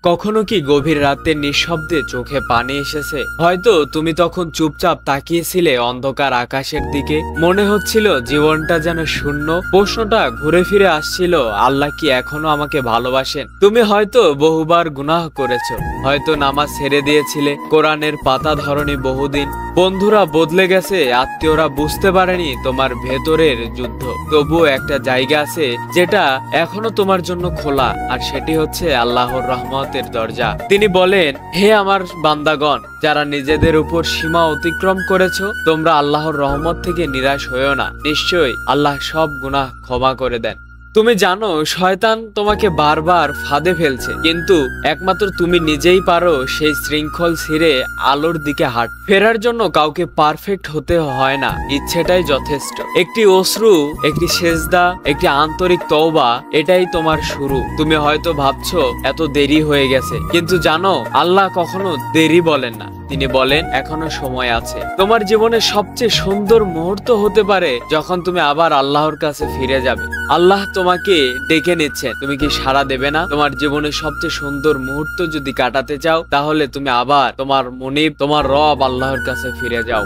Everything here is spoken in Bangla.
কখনো কি গভীর রাতে নিঃশব্দে চোখে পানি এসেছে? হয়তো তুমি তখন চুপচাপ তাকিয়েছিলে অন্ধকার আকাশের দিকে, মনে হচ্ছিল জীবনটা যেন শূন্য। প্রশ্নটা ঘুরে ফিরে আসছিল, আল্লাহ কি এখনো আমাকে ভালোবাসেন? তুমি হয়তো বহুবার গুনাহ করেছো, হয়তো নামাজ ছেড়ে দিয়েছিলে, কোরআনের পাতা ধরনি বহুদিন, বন্ধুরা বদলে গেছে, আত্মীয়রা বুঝতে পারেনি তোমার ভেতরের যুদ্ধ। তবুও একটা জায়গা আছে যেটা এখনো তোমার জন্য খোলা, আর সেটি হচ্ছে আল্লাহর রহমতের দরজা। তিনি বলেন, হে আমার বান্দাগণ, যারা নিজেদের উপর সীমা অতিক্রম করেছো, তোমরা আল্লাহর রহমত থেকে নিরাশ হয়েও না। নিশ্চয়ই আল্লাহ সব গুনাহ ক্ষমা করে দেন। তুমি জানো শয়তান তোমাকে বারবার ফাঁদে ফেলছে, কিন্তু একমাত্র তুমি নিজেই পারো সেই শৃঙ্খল ছিঁড়ে আলোর দিকে হাঁট। ফেরার জন্য কাউকে পারফেক্ট হতে হয় না, ইচ্ছেটাই যথেষ্ট। একটি অশ্রু, একটি সেজদা, একটি আন্তরিক তওবা, এটাই তোমার শুরু। তুমি হয়তো ভাবছো এত দেরি হয়ে গেছে, কিন্তু জানো আল্লাহ কখনো দেরি বলেন না, তিনি বলেন এখনো সময় আছে। তোমার জীবনের সবচেয়ে সুন্দর মুহূর্ত হতে পারে যখন তুমি আবার আল্লাহর কাছে ফিরে যাবে। আল্লাহ তোমাকে ডেকে নিচ্ছেন, তুমি কি সাড়া দেবে না? তোমার জীবনের সবচেয়ে সুন্দর মুহূর্ত যদি কাটাতে চাও, তাহলে তুমি আবার তোমার মনিব, তোমার রব আল্লাহর কাছে ফিরে যাও।